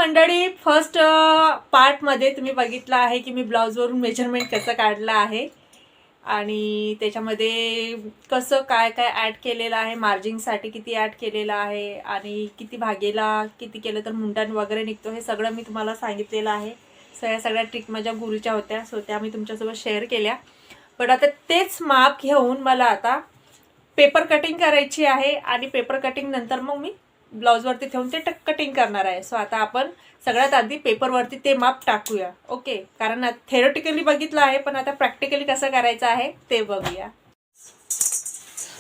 मंडळी, फर्स्ट पार्टमध्ये तुम्ही बघितलं आहे की मी ब्लाऊजवरून मेजरमेंट कसं काढलं आहे आणि त्याच्यामध्ये कसं काय काय ॲड केलेलं आहे, मार्जिंगसाठी किती ॲड केलेलं आहे आणि किती भागेला किती केलं तर मुंडान वगैरे निघतो, हे सगळं मी तुम्हाला सांगितलेलं आहे. सो या सगळ्या ट्रिक माझ्या गुरुच्या होत्या, सो त्या मी तुमच्यासोबत शेअर केल्या. पण आता तेच माप घेऊन मला आता पेपर कटिंग करायची आहे आणि पेपर कटिंग नंतर मग मी ब्लाऊजवरती ठेवून ते कटिंग करणार आहे. सो आता आपण सगळ्यात आधी पेपरवरती ते माप टाकूया. ओके, कारण थेरोटिकली बघितलं आहे, पण आता प्रॅक्टिकली कसं करायचं आहे ते बघूया.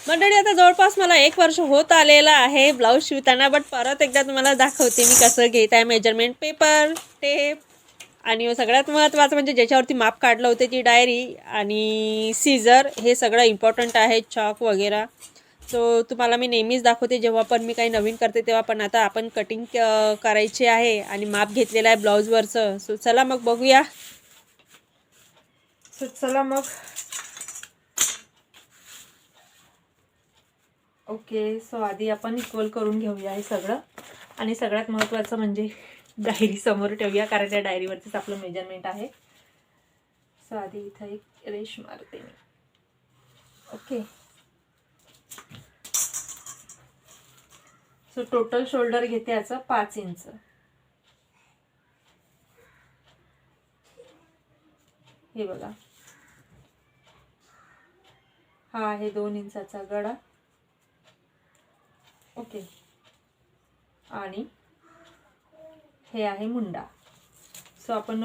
मंडळी, आता जवळपास मला 1 वर्ष होत आलेलं आहे ब्लाऊज शिवताना. बट परत एकदा तुम्हाला दाखवते मी कसं घेत आहे मेजरमेंट. पेपर, टेप आणि सगळ्यात महत्त्वाचं म्हणजे ज्याच्यावरती माप काढलं होते ती डायरी आणि सीझर, हे सगळं इम्पॉर्टंट आहे, चॉक वगैरे. सो तुम्हाला मी नेहमीच दाखवते जेव्हा पण मी काही नवीन करते तेव्हा. पण आता आपण कटिंग करायची आहे आणि माप घेतलेलं आहे ब्लाऊजवरचं. सो चला मग बघूया. चला मग. ओके, सो आधी आपण इक्वल करून घेऊया हे सगळं आणि सगळ्यात महत्त्वाचं म्हणजे डायरी समोर ठेवूया, कारण त्या डायरीवरतीच आपलं मेजरमेंट आहे. सो आधी इथं एक रेष मारते मी. ओके, सो टोटल शोल्डर घेते याचं 5 इंच. हे बघा, हा आहे 2 इंचाचा गळा. ओके, आणि हे आहे मुंडा. सो आपण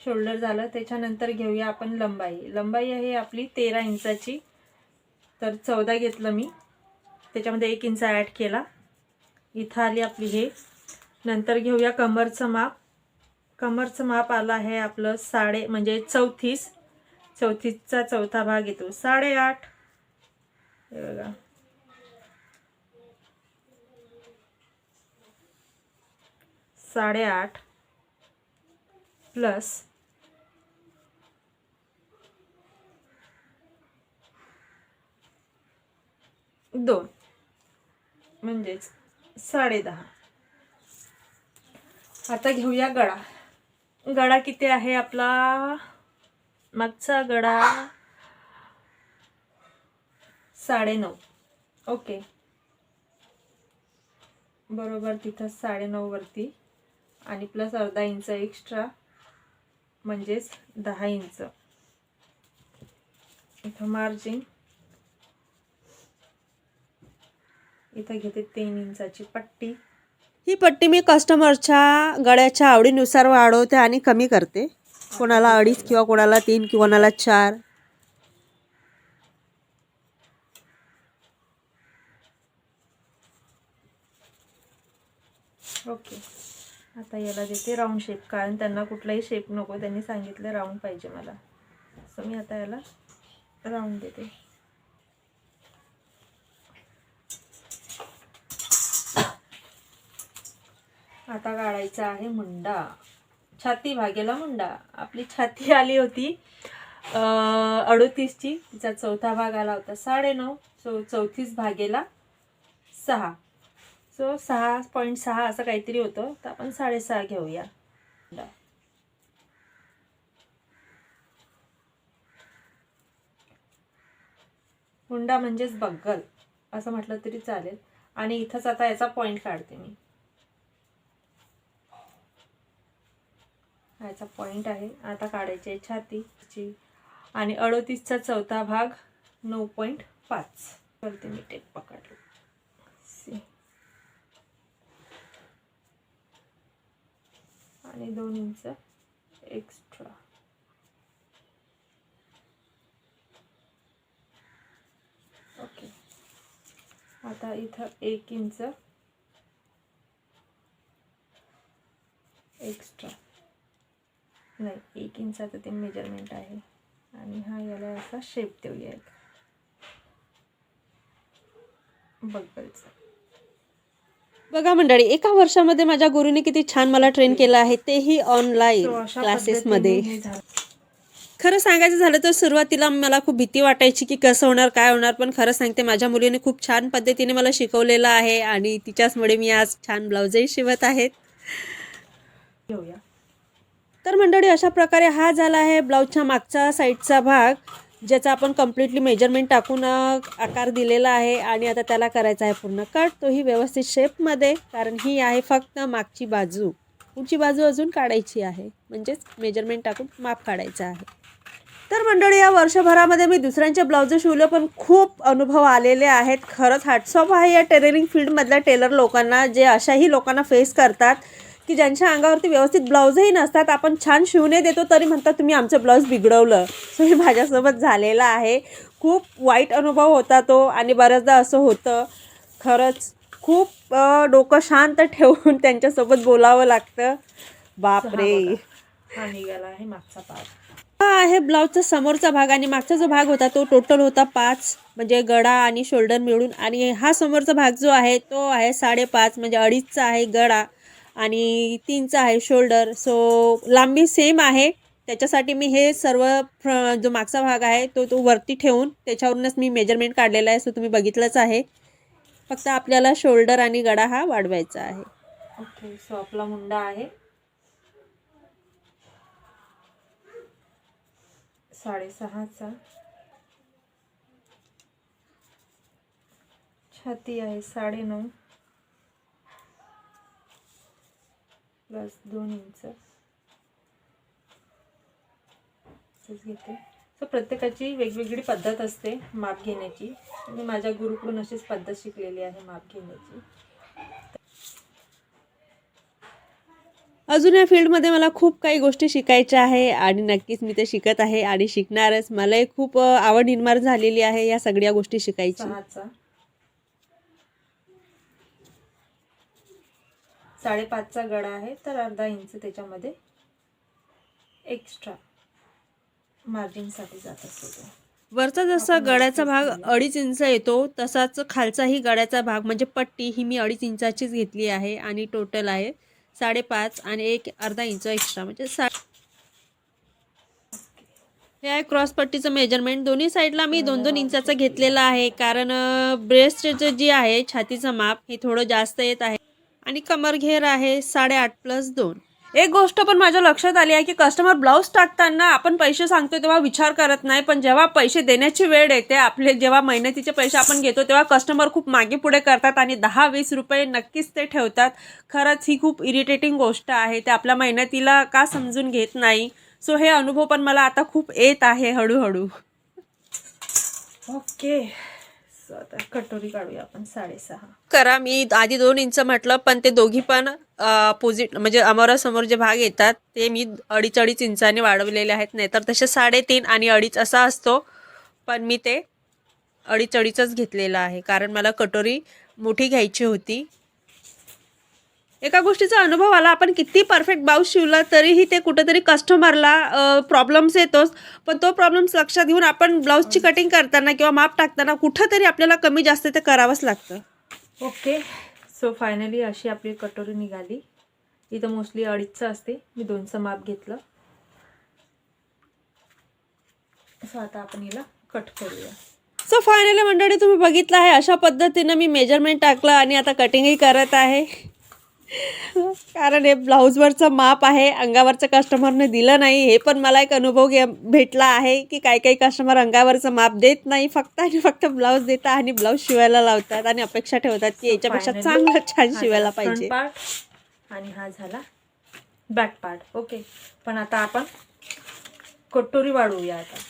शोल्डर झालं, त्याच्यानंतर घेऊया आपण लंबाई. लंबाई आहे आपली 13 इंचाची, तर 14 घेतलं मी, त्याच्यामध्ये 1 इंच ॲड केला. इथं आली आपली हे. नंतर घेऊया कमरचं माप. कमरचं माप आलं आहे आपलं 34 म्हणजे 34. 34चा चौथा भाग येतो 8.5. हे बघा, 8.5 प्लस 2 म्हणजेच 10.5. आता घेऊया गळा. गळा किती आहे आपला? मागचा गळा 9.5. ओके, बरोबर तिथं 9.5 वरती आणि प्लस अर्धा इंच एक्स्ट्रा म्हणजेच 10 इंच. इथं मार्जिन, इथं घेते 3 इंचाची पट्टी. ही पट्टी मी कस्टमरच्या गळ्याच्या आवडीनुसार वाढवते आणि कमी करते. कोणाला 2.5 किंवा कोणाला 3 किंवा कोणाला 4. ओके, आता याला देते राऊंड शेप, कारण त्यांना कुठलाही शेप नको, त्यांनी सांगितलं राऊंड पाहिजे मला. सो मी आता याला राऊंड देते. आता काढायचा आहे मुंडा. छाती भागेला मुंडा. आपली छाती आली होती 38ची, तिचा चौथा भाग आला होता 9.5. सो 34 भागेला 6. सो 6.6 असं काहीतरी होतं, तर आपण 6.5 घेऊया. मुंडा म्हणजेच बग्गल असं म्हटलं तरी चालेल. आणि इथंच आता याचा पॉईंट काढते मी. याचा पॉईंट आहे. आता काढायची आहे छातीची आणि 38चा चौथा भाग 9.5 करते मी. टेप पकडलो आणि 2 इंच एक्स्ट्रा. ओके, आता इथं 1 इंच एक्स्ट्रा, नाही 1 इंचाचं ते मेजरमेंट आहे. आणि हा याला असा शेप देऊया एक बग्गलचा. बघा मंडळी, 1 वर्षामध्ये माझ्या गुरुने किती छान मला ट्रेन केलं आहे, तेही ऑनलाईन क्लासेसमध्ये. खरं सांगायचं झालं तर सुरुवातीला मला खूप भीती वाटायची की कसं होणार काय होणार, पण खरं सांगते माझ्या मुलीने खूप छान पद्धतीने मला शिकवलेलं आहे आणि तिच्याचमुळे मी आज छान ब्लाऊजही शिवत आहेत. घेऊया. तर मंडळी अशा प्रकारे हा झाला आहे ब्लाऊजच्या मागचा साईडचा भाग, ज्याचा आपण कम्प्लिटली मेजरमेंट टाकून आकार दिलेला आहे आणि आता त्याला करायचा आहे पूर्ण कट, तोही व्यवस्थित शेपमध्ये, कारण ही आहे फक्त मागची बाजू. पुढची बाजू अजून काढायची आहे, म्हणजेच मेजरमेंट टाकून माप काढायचं आहे. तर मंडळी या वर्षभरामध्ये मी दुसऱ्यांचे ब्लाऊज शिवले पण खूप अनुभव आलेले आहेत. खरंच हॅट्स ऑफ आहे या टेलरिंग फील्डमधल्या टेलर लोकांना, जे अशाही लोकांना फेस करतात की ज्यांच्या अंगावरती व्यवस्थित ब्लाऊजही नसतात, आपण छान शिवणे देतो तरी म्हणतात तुम्ही आमचं ब्लाऊज बिघडवलं. सो हे माझ्यासोबत झालेलं आहे. खूप वाईट अनुभव होता तो आणि बऱ्याचदा असं होतं. खरंच खूप डोकं शांत ठेवून त्यांच्यासोबत बोलावं लागतं. बापरे. हा निघाला आहे मागचा पार्ट. हा आहे ब्लाऊजचा समोरचा भाग आणि मागचा जो भाग होता तो टोटल होता 5, म्हणजे गळा आणि शोल्डर मिळून, आणि हा समोरचा भाग जो आहे तो आहे 5.5, म्हणजे 2.5चा आहे गळा आणि 3चा आहे शोल्डर. सो लांबी सेम आहे, त्याच्यासाठी मी हे सर्व जो मागचा भाग आहे तो वरती ठेवून त्याच्यावरूनच मी मेजरमेंट काढलेला आहे. सो तुम्ही बघितलंच आहे, फक्त आपल्याला शोल्डर आणि गळा हा वाढवायचा आहे. ओके. सो आपला मुंडा आहे 6.5चा, छाती आहे 9.5 प्लस 2 इंच घेते. सो प्रत्येकाची वेगवेगळी पद्धत असते माप घेण्याची. मी माझ्या गुरुकडून अशीच पद्धत शिकलेली आहे माप घेण्याची. अजून या फील्डमध्ये मला खूप काही गोष्टी शिकायच्या आहे आणि नक्कीच मी ते शिकत आहे आणि शिकणारच. मलाही खूप आवड निर्माण झालेली आहे या सगळ्या गोष्टी शिकायची. 6.5चा गळा आहे, तर अर्धा इंच त्याच्यामध्ये एक्स्ट्रा मार्जिनसाठी जात असतो. वरचा जसा गळ्याचा भाग 2.5 इंच येतो, तसाच खालचाही गळ्याचा भाग म्हणजे पट्टी ही मी 2.5 इंचाचीच घेतली आहे आणि टोटल आहे 5.5 आणि अर्धा इंच एक्स्ट्रा, म्हणजे हे आहे क्रॉस पट्टीचं मेजरमेंट. दोन्ही साईडला मी 2-2 इंचाचं घेतलेलं आहे, कारण ब्रेस्टचं जी आहे छातीचं माप हे थोडं जास्त येत आहे आणि कमर घेर आहे 8.5 + 2. एक गोष्ट पण माझ्या लक्षात आली आहे की कस्टमर ब्लाऊज टाकताना आपण पैसे सांगतो तेव्हा विचार करत नाही, पण जेव्हा पैसे देण्याची वेळ येते, आपले जेव्हा मेहनतीचे पैसे आपण घेतो, तेव्हा कस्टमर खूप मागे पुढे करतात आणि 10-20 रुपये नक्कीच ते ठेवतात. खरंच ही खूप इरिटेटिंग गोष्ट आहे. ते आपल्या मेहनतीला का समजून घेत नाही. सो हे अनुभव पण मला आता खूप येत आहे हळूहळू. ओके. सो आता कटोरी काढूया आपण 6.5 करा. मी आधी 2 इंच म्हटलं, पण ते दोघी पण म्हणजे अमोरासमोर जे भाग येतात ते मी 2.5 इंचाने वाढवलेले आहेत. नाही तर तसे 3.5 आणि 2.5 असा असतो, पण मी ते 2.5च घेतलेलं आहे, कारण मला कटोरी मोठी घ्यायची होती. एका गोष्टीचा अनुभव आला, आपण किती परफेक्ट ब्लाऊज शिवला तरीही ते कुठेतरी कस्टमरला प्रॉब्लेम्स येतोच, पण तो प्रॉब्लेम्स लक्षात घेऊन आपण ब्लाऊजची कटिंग करताना किंवा माप टाकताना कुठंतरी आपल्याला कमी जास्त ते करावंच लागतं. ओके. सो फायनली अशी आपली कटोरी निघाली. इथं मोस्टली 2.5चं असते, मी 2चं माप घेतलं. सो आता आपण हिला कट करूया. सो फायनली मंडळी तुम्ही बघितलं आहे, अशा पद्धतीनं मी मेजरमेंट टाकलं आणि आता कटिंगही करत आहे. कारण हे ब्लाऊजवरचं माप आहे, अंगावरचं कस्टमरने दिलं नाही. हे पण मला एक अनुभव भेटला आहे की काही काही कस्टमर अंगावरचं माप देत नाही, फक्त आणि फक्त ब्लाऊज देतात आणि ब्लाऊज शिवायला लावतात आणि अपेक्षा ठेवतात की याच्यापेक्षा चांगलं छान शिवायला पाहिजे. पार्ट आणि हा झाला बॅक पार्ट. ओके. पण आता आपण कटोरी वाढवूया. आता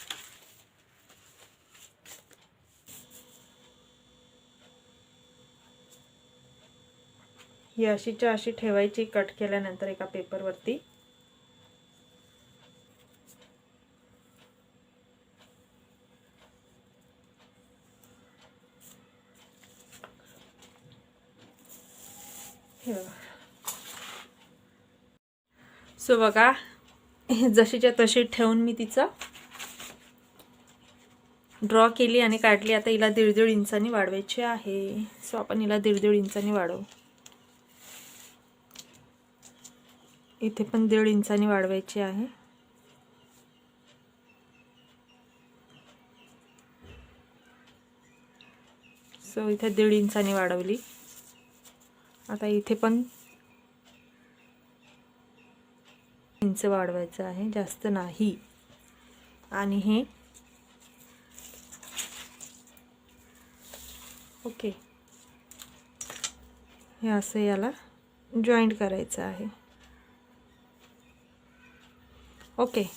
ही अशीच्या अशी ठेवायची कट केल्यानंतर एका पेपरवरती. सो बघा, जशीच्या तशी ठेवून मी तिचं ड्रॉ केली आणि काढली. आता हिला 1.5 इंचांनी वाढवायची आहे. सो आपण हिला 1.5 इंचांनी वाढवू. इथे पण 1.5 इंचांनी वाढवायची आहे. सो इथे 1.5 इंचानी वाढवली. आता इथे पण इंच वाढवायचं आहे, जास्त नाही. आणि हे ओके, हे असं याला जॉईंट करायचं आहे. ओके,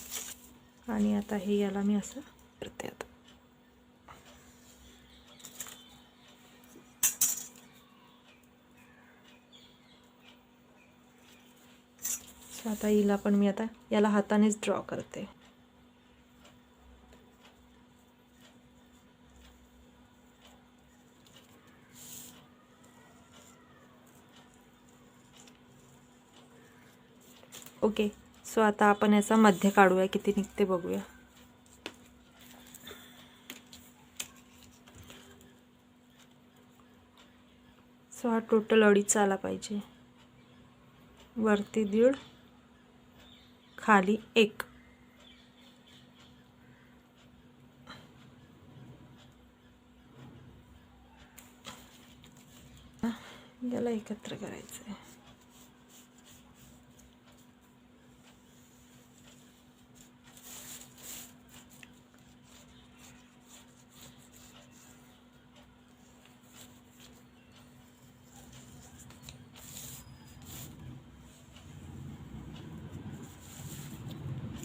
आणि आता हे याला मी असं करते. आता आता हिला पण मी आता याला हातानेच ड्रॉ करते. ओके, सो आता आपण याचा मध्य काढूया, किती निघते बघूया. सो हा टोटल 2.5 आला पाहिजे. वरती 1.5, खाली 1. याला एकत्र करायचं आहे.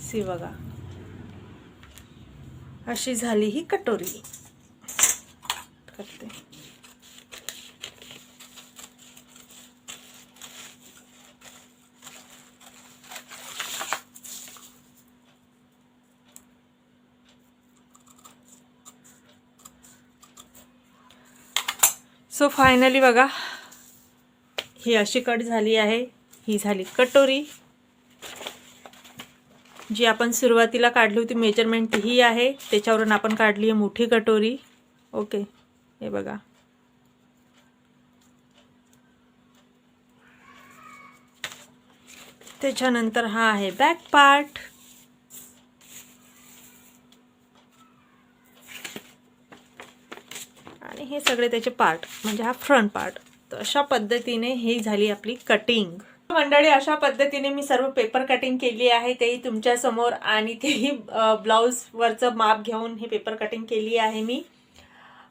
सी बघा, अशी झाली ही कटोरी. करते. सो फायनली बघा, ही अशी कट झाली आहे. ही झाली कटोरी. जी आपण सुरुवातीला काढली होती मेजरमेंट ही आहे, त्याच्यावरून आपण काढली आहे मोठी कटोरी. ओके, हे बघा. त्याच्यानंतर हा आहे बॅक पार्ट. आणि हे सगळे त्याचे पार्ट, म्हणजे हा फ्रंट पार्ट. तर अशा पद्धतीने ही झाली आपली कटिंग. मंडळी, अशा पद्धतीने मी सर्व पेपर कटिंग केली आहे, तेही तुमच्या समोर. आणि तेही ब्लाऊजवरचं माप घेऊन ही पेपर कटिंग केली आहे मी.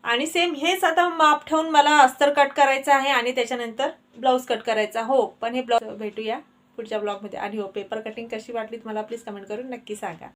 आणि सेम हेच आता माप ठेवून मला अस्तर कट करायचं आहे आणि त्याच्यानंतर ब्लाऊज कट करायचा. हो, पण हे ब्लाऊज भेटूया पुढच्या ब्लॉगमध्ये. आणि हो, पेपर कटिंग कशी वाटली मला प्लीज कमेंट करून नक्की सांगा.